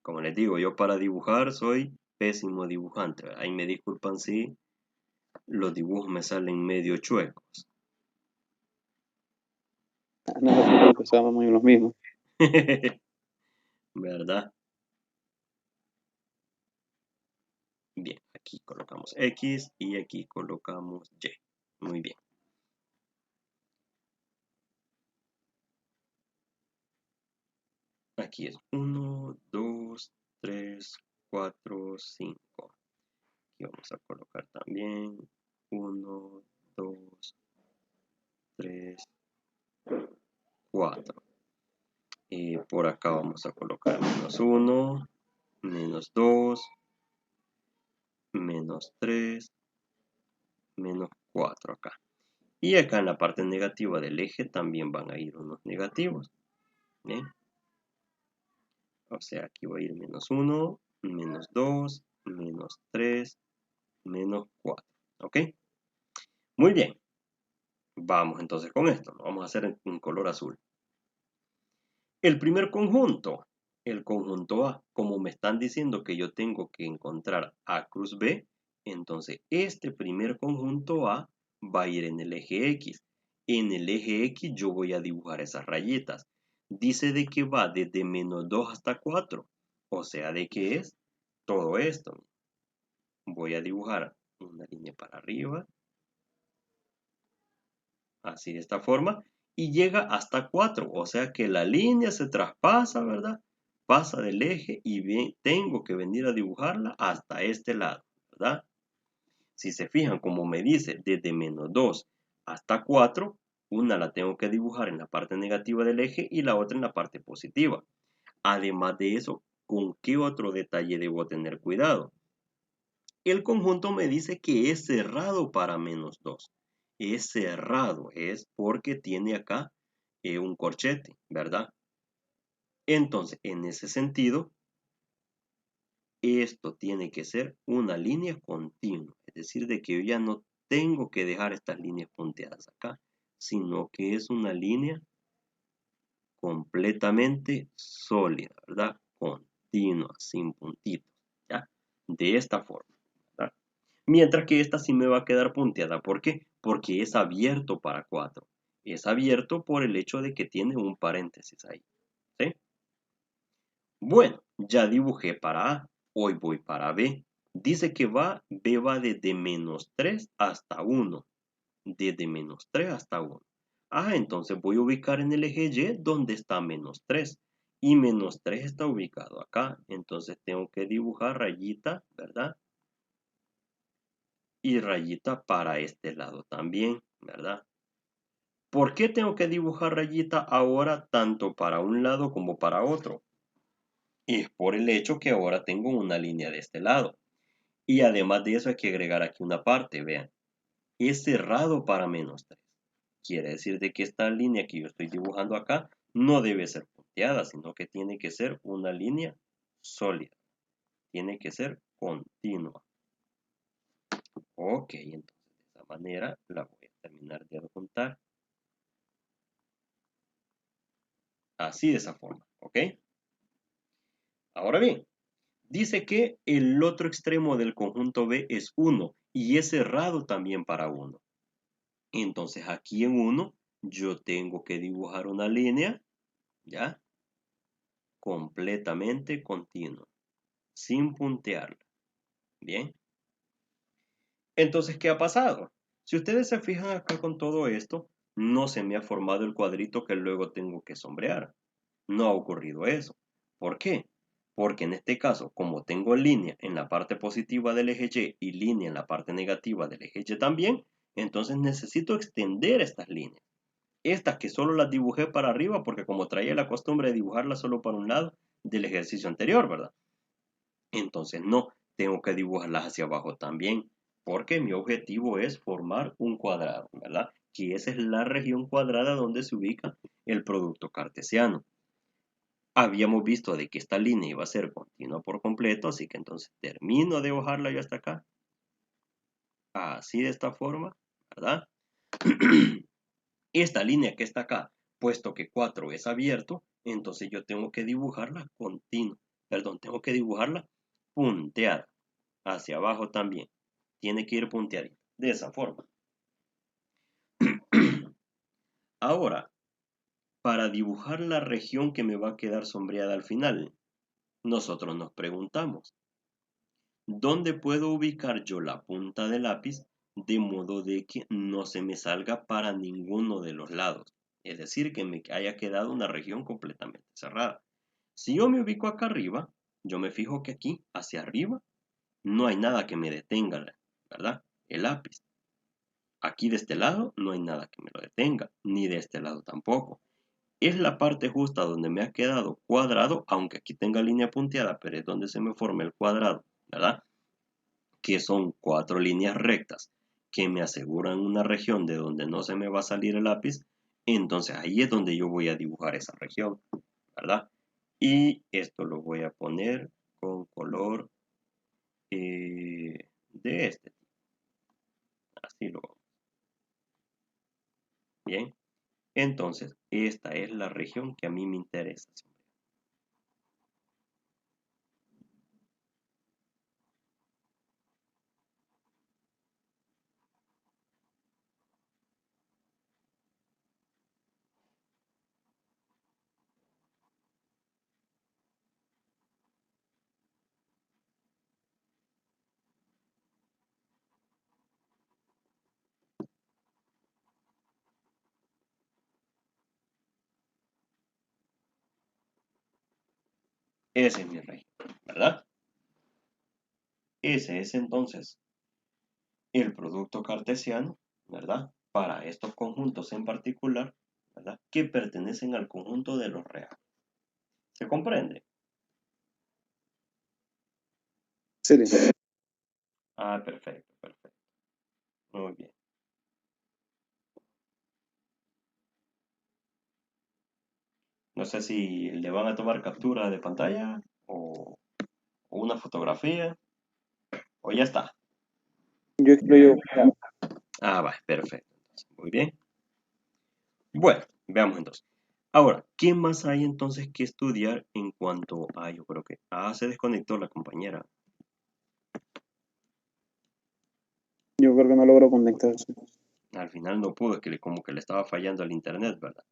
Como les digo, yo para dibujar soy pésimo dibujante. Ahí me disculpan si los dibujos me salen medio chuecos. No se preocupe, estábamos en los mismos. ¿Verdad? Bien, aquí colocamos X y aquí colocamos Y. Muy bien. Aquí es 1, 2, 3, 4, 5. Aquí vamos a colocar también 1, 2, 3, 4. Y por acá vamos a colocar -1, -2, -3, -4 acá. Y acá en la parte negativa del eje también van a ir unos negativos. ¿Bien? O sea, aquí va a ir -1, -2, -3, -4. ¿Ok? Muy bien. Vamos entonces con esto. Lo vamos a hacer en color azul. El primer conjunto, el conjunto A, como me están diciendo que yo tengo que encontrar A cruz B, entonces este primer conjunto A va a ir en el eje X. En el eje X yo voy a dibujar esas rayitas. Dice de que va desde -2 hasta 4. O sea, de que es todo esto. Voy a dibujar una línea para arriba, así de esta forma, y llega hasta 4, o sea que la línea se traspasa, ¿verdad? Pasa del eje y tengo que venir a dibujarla hasta este lado, ¿verdad? Si se fijan, como me dice, desde -2 hasta 4, una la tengo que dibujar en la parte negativa del eje y la otra en la parte positiva. Además de eso, ¿con qué otro detalle debo tener cuidado? El conjunto me dice que es cerrado para -2. Es cerrado, es porque tiene acá un corchete, ¿verdad? Entonces, en ese sentido, esto tiene que ser una línea continua. Es decir, de que yo ya no tengo que dejar estas líneas punteadas acá, sino que es una línea completamente sólida, ¿verdad? Continua, sin puntitos, ¿ya? De esta forma, ¿verdad? Mientras que esta sí me va a quedar punteada. ¿Por qué? Porque es abierto para 4. Es abierto por el hecho de que tiene un paréntesis ahí, ¿sí? Bueno, ya dibujé para A, hoy voy para B. Dice que B va desde -3 hasta 1. Desde -3 hasta 1. Entonces voy a ubicar en el eje Y donde está -3. Y -3 está ubicado acá. Entonces tengo que dibujar rayita, ¿verdad? Y rayita para este lado también, ¿verdad? ¿Por qué tengo que dibujar rayita ahora tanto para un lado como para otro? Es por el hecho que ahora tengo una línea de este lado. Y además de eso hay que agregar aquí una parte, vean. Es cerrado para -3. Quiere decir de que esta línea que yo estoy dibujando acá no debe ser punteada, sino que tiene que ser una línea sólida. Tiene que ser continua. Ok, entonces de esa manera la voy a terminar de adjuntar. Así de esa forma, ¿ok? Ahora bien, dice que el otro extremo del conjunto B es 1 y es cerrado también para 1. Entonces aquí en 1 yo tengo que dibujar una línea, ¿ya? Completamente continua, sin puntearla. Bien. Entonces, ¿qué ha pasado? Si ustedes se fijan acá con todo esto, no se me ha formado el cuadrito que luego tengo que sombrear. No ha ocurrido eso. ¿Por qué? Porque en este caso, como tengo línea en la parte positiva del eje Y y línea en la parte negativa del eje Y también, entonces necesito extender estas líneas. Estas que solo las dibujé para arriba porque como traía la costumbre de dibujarlas solo para un lado del ejercicio anterior, ¿verdad? Entonces no, tengo que dibujarlas hacia abajo también porque mi objetivo es formar un cuadrado, ¿verdad? Que esa es la región cuadrada donde se ubica el producto cartesiano. Habíamos visto de que esta línea iba a ser continua por completo, así que entonces termino de dibujarla yo hasta acá. Así de esta forma, ¿verdad? Esta línea que está acá, puesto que 4 es abierto, entonces yo tengo que dibujarla continua. Perdón, tengo que dibujarla punteada. Hacia abajo también. Tiene que ir punteadita. De esa forma. Ahora, para dibujar la región que me va a quedar sombreada al final, nosotros nos preguntamos, ¿dónde puedo ubicar yo la punta del lápiz de modo de que no se me salga para ninguno de los lados? Es decir, que me haya quedado una región completamente cerrada. Si yo me ubico acá arriba, yo me fijo que aquí, hacia arriba, no hay nada que me detenga, ¿verdad? El lápiz. Aquí de este lado no hay nada que me lo detenga, ni de este lado tampoco. Es la parte justa donde me ha quedado cuadrado, aunque aquí tenga línea punteada, pero es donde se me forma el cuadrado, ¿verdad? Que son 4 líneas rectas que me aseguran una región de donde no se me va a salir el lápiz. Entonces ahí es donde yo voy a dibujar esa región, ¿verdad? Y esto lo voy a poner con color de este tipo. Así lo vamos. Bien. Entonces, esta es la región que a mí me interesa. Ese es mi régimen, ¿verdad? Ese es entonces el producto cartesiano, ¿verdad? Para estos conjuntos en particular, ¿verdad? Que pertenecen al conjunto de los reales. ¿Se comprende? Sí. Ah, perfecto, perfecto. Muy bien. No sé si le van a tomar captura de pantalla o una fotografía o ya está. Yo excluyo. Ah, va, perfecto. Entonces, muy bien. Bueno, veamos entonces. Ahora, ¿qué más hay entonces que estudiar en cuanto a, yo creo que, se desconectó la compañera. Yo creo que no logro conectarse. Al final no pudo, es que como que le estaba fallando el internet, ¿verdad?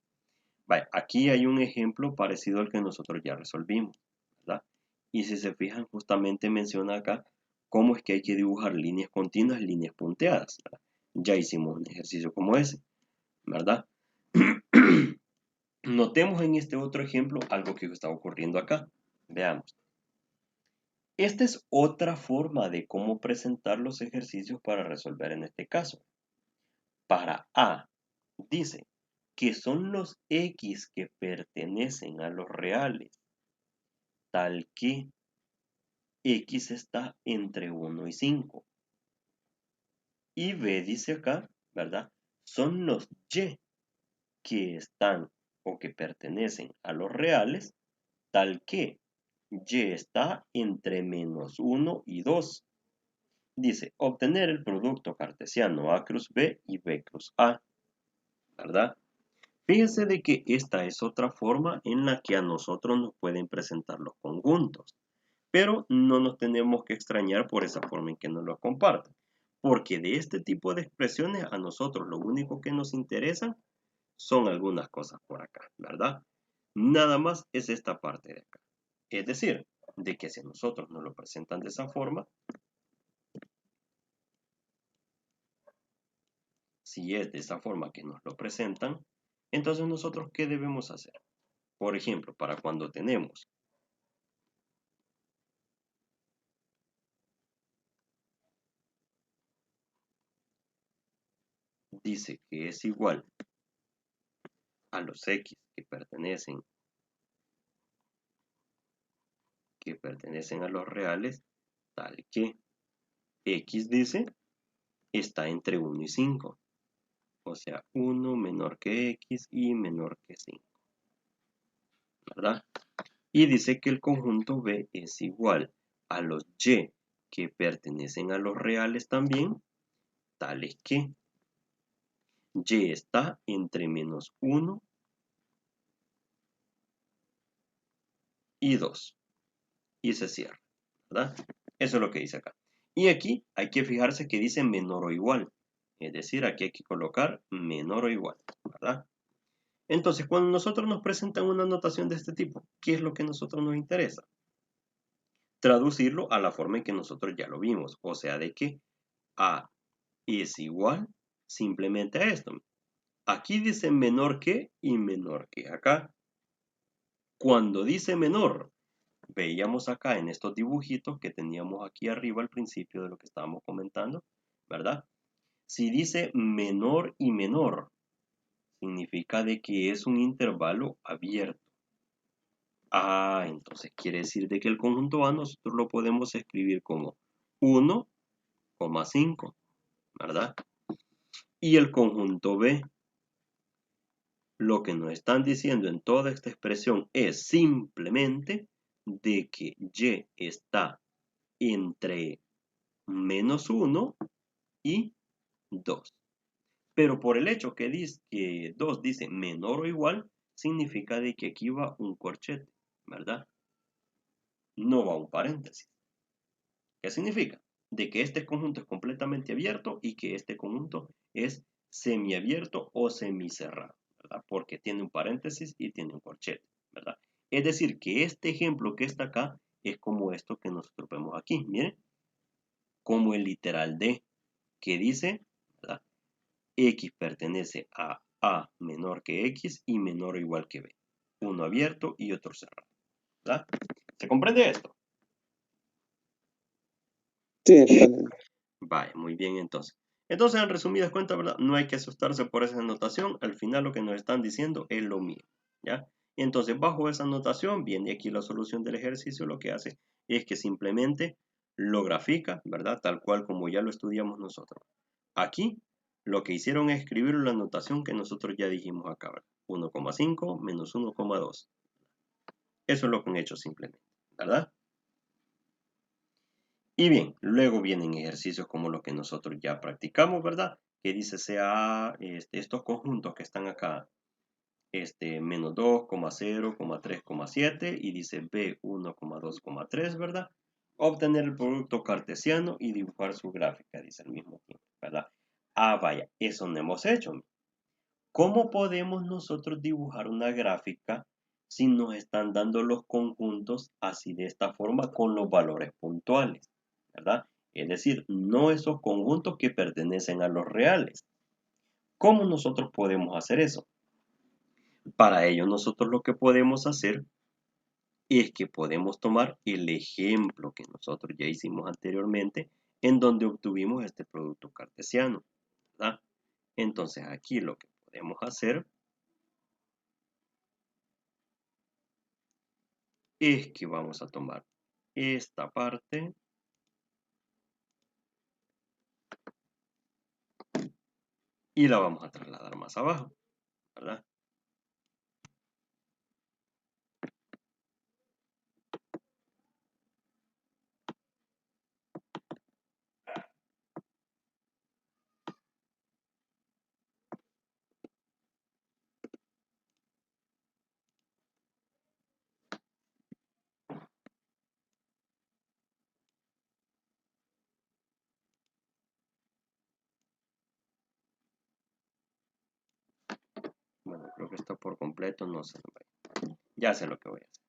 Vale, aquí hay un ejemplo parecido al que nosotros ya resolvimos, ¿verdad? Y si se fijan, justamente menciona acá cómo es que hay que dibujar líneas continuas, líneas punteadas, ¿verdad? Ya hicimos un ejercicio como ese, ¿verdad? Notemos en este otro ejemplo algo que está ocurriendo acá. Veamos. Esta es otra forma de cómo presentar los ejercicios para resolver en este caso. Para A, dice que son los X que pertenecen a los reales, tal que X está entre 1 y 5. Y B dice acá, ¿verdad? Son los Y que están o que pertenecen a los reales, tal que Y está entre -1 y 2. Dice, obtener el producto cartesiano A cruz B y B cruz A, ¿verdad? Fíjense de que esta es otra forma en la que a nosotros nos pueden presentar los conjuntos, pero no nos tenemos que extrañar por esa forma en que nos lo comparten, porque de este tipo de expresiones a nosotros lo único que nos interesa son algunas cosas por acá, ¿verdad? Nada más es esta parte de acá. Es decir, de que si a nosotros nos lo presentan de esa forma, si es de esa forma que nos lo presentan, entonces nosotros, ¿qué debemos hacer? Por ejemplo, para cuando tenemos dice que es igual a los X que pertenecen a los reales, tal que X dice está entre 1 y 5. O sea, 1 menor que X y menor que 5. ¿Verdad? Y dice que el conjunto B es igual a los Y que pertenecen a los reales también, tales que Y está entre -1 y 2. Y se cierra, ¿verdad? Eso es lo que dice acá. Y aquí hay que fijarse que dice menor o igual. Es decir, aquí hay que colocar menor o igual, ¿verdad? Entonces, cuando nosotros nos presentan una notación de este tipo, ¿qué es lo que a nosotros nos interesa? Traducirlo a la forma en que nosotros ya lo vimos. O sea, de que A es igual simplemente a esto. Aquí dice menor que y menor que acá. Cuando dice menor, veíamos acá en estos dibujitos que teníamos aquí arriba al principio de lo que estábamos comentando, ¿verdad? Si dice menor y menor, significa de que es un intervalo abierto. Entonces quiere decir de que el conjunto A nosotros lo podemos escribir como 1,5, ¿verdad? Y el conjunto B, lo que nos están diciendo en toda esta expresión es simplemente de que Y está entre -1 y 2. Pero por el hecho que dice que 2 dice menor o igual, significa de que aquí va un corchete, ¿verdad? No va un paréntesis. ¿Qué significa? De que este conjunto es completamente abierto y que este conjunto es semiabierto o semicerrado, ¿verdad? Porque tiene un paréntesis y tiene un corchete, ¿verdad? Es decir, que este ejemplo que está acá es como esto que nosotros vemos aquí, miren, como el literal de, que dice, ¿verdad? X pertenece a A menor que X y menor o igual que B. Uno abierto y otro cerrado, ¿verdad? ¿Se comprende esto? Sí, está bien. Vale, muy bien entonces. Entonces, en resumidas cuentas, ¿verdad? No hay que asustarse por esa anotación. Al final lo que nos están diciendo es lo mismo, ¿ya? Y entonces, bajo esa anotación, viene aquí la solución del ejercicio. Lo que hace es que simplemente lo grafica, ¿verdad? Tal cual como ya lo estudiamos nosotros. Aquí, lo que hicieron es escribir la anotación que nosotros ya dijimos acá, ¿verdad? 1,5 menos 1,2. Eso es lo que han hecho simplemente, ¿verdad? Y bien, luego vienen ejercicios como los que nosotros ya practicamos, ¿verdad? Que dice sea estos conjuntos que están acá, menos 2, 0, 3, 7 y dice B 1,2,3, ¿verdad? Obtener el producto cartesiano y dibujar su gráfica, dice al mismo tiempo, ¿verdad? Ah, vaya, eso no hemos hecho. ¿Cómo podemos nosotros dibujar una gráfica si nos están dando los conjuntos así de esta forma con los valores puntuales? ¿Verdad? Es decir, no esos conjuntos que pertenecen a los reales. ¿Cómo nosotros podemos hacer eso? Para ello nosotros lo que podemos hacer es que podemos tomar el ejemplo que nosotros ya hicimos anteriormente en donde obtuvimos este producto cartesiano, ¿verdad? Entonces aquí lo que podemos hacer es que vamos a tomar esta parte y la vamos a trasladar más abajo, ¿verdad? Bueno, creo que está por completo, no sé. Ya sé lo que voy a hacer.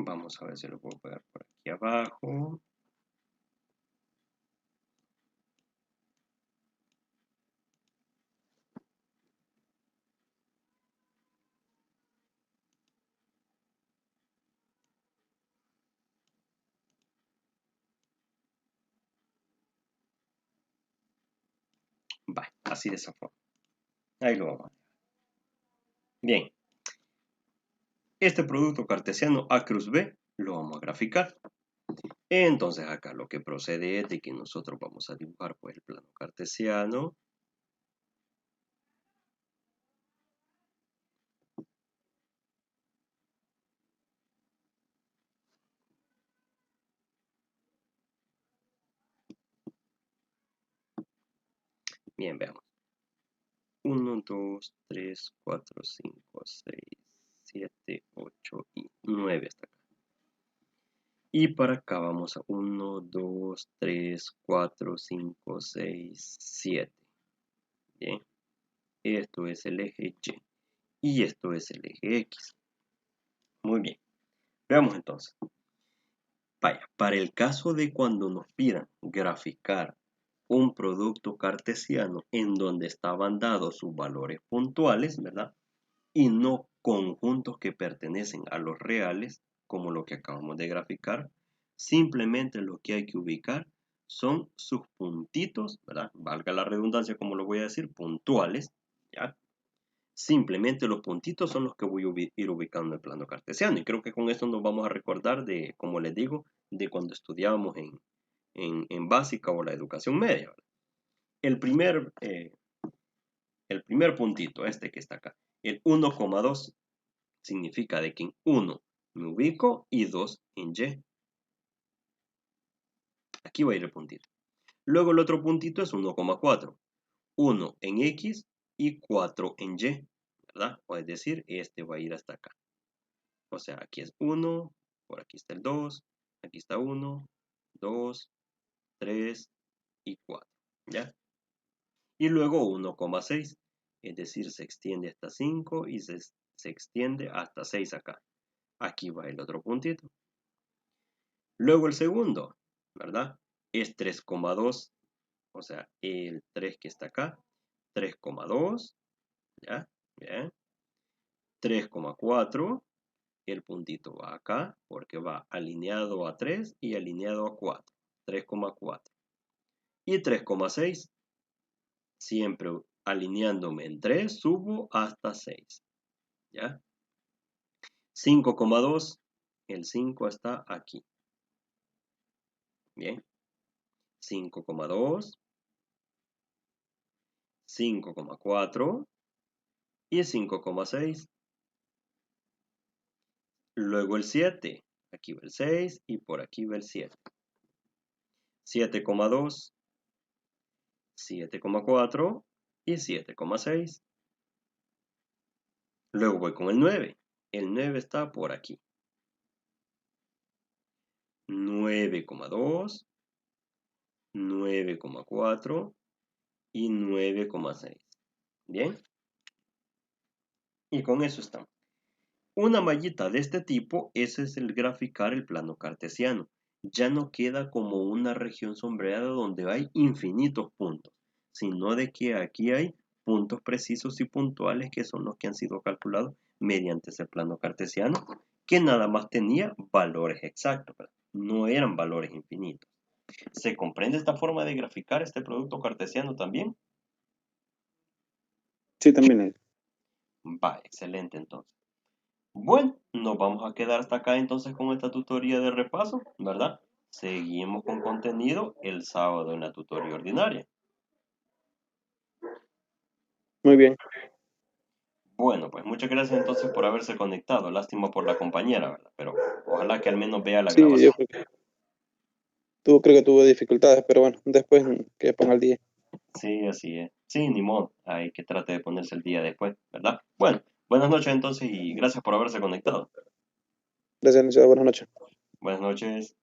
Vamos a ver si lo puedo pegar por aquí abajo. Va, así de esa forma. Ahí lo vamos a ver. Bien, este producto cartesiano A cruz B lo vamos a graficar. Entonces acá lo que procede es de que nosotros vamos a dibujar pues el plano cartesiano. Bien, veamos. 1, 2, 3, 4, 5, 6, 7, 8 y 9 hasta acá. Y para acá vamos a 1, 2, 3, 4, 5, 6, 7. Bien, esto es el eje Y y esto es el eje X. Muy bien, veamos entonces. Vaya, para el caso de cuando nos pidan graficar un producto cartesiano en donde estaban dados sus valores puntuales, ¿verdad? Y no conjuntos que pertenecen a los reales, como lo que acabamos de graficar. Simplemente lo que hay que ubicar son sus puntitos, ¿verdad? Valga la redundancia, como lo voy a decir, puntuales, ¿ya? Simplemente los puntitos son los que voy a ir ubicando en el plano cartesiano. Y creo que con esto nos vamos a recordar de, como les digo, de cuando estudiábamos en básica o la educación media, ¿verdad? El primer, eh, el primer puntito, este que está acá, el 1,2, significa de que en 1 me ubico y 2 en Y. Aquí va a ir el puntito. Luego el otro puntito es 1,4. 1 en X y 4 en Y, ¿verdad? O es decir, este va a ir hasta acá. O sea, aquí es 1, por aquí está el 2, aquí está 1, 2, 3, y 4, ¿ya? Y luego 1,6, es decir, se extiende hasta 5 y se extiende hasta 6 acá. Aquí va el otro puntito. Luego el segundo, ¿verdad? Es 3,2, o sea, el 3 que está acá, 3,2, ¿ya? Bien. 3,4, el puntito va acá, porque va alineado a 3 y alineado a 4, 3,4. Y 3,6, siempre alineándome en 3, subo hasta 6, ¿ya? 5,2, el 5 está aquí, bien. 5,2, 5,4 y 5,6. Luego el 7, aquí va el 6 y por aquí va el 7. 7,2, 7,4 y 7,6. Luego voy con el 9. El 9 está por aquí. 9,2, 9,4 y 9,6. Bien. Y con eso estamos. Una mallita de este tipo, ese es el graficar el plano cartesiano. Ya no queda como una región sombreada donde hay infinitos puntos, sino de que aquí hay puntos precisos y puntuales que son los que han sido calculados mediante ese plano cartesiano, que nada más tenía valores exactos, ¿verdad? No eran valores infinitos. ¿Se comprende esta forma de graficar este producto cartesiano también? Sí, también. Va, excelente entonces. Bueno, nos vamos a quedar hasta acá entonces con esta tutoría de repaso, ¿verdad? Seguimos con contenido el sábado en la tutoría ordinaria. Muy bien. Bueno, pues muchas gracias entonces por haberse conectado. Lástima por la compañera, ¿verdad? Pero ojalá que al menos vea la Sí, yo grabación. creo que tuvo dificultades, pero bueno, después que ponga el día. Sí, así es. Sí, ni modo. Hay que trate de ponerse el día después, ¿verdad? Bueno, buenas noches entonces y gracias por haberse conectado. Gracias, licenciado. Buenas noches. Buenas noches.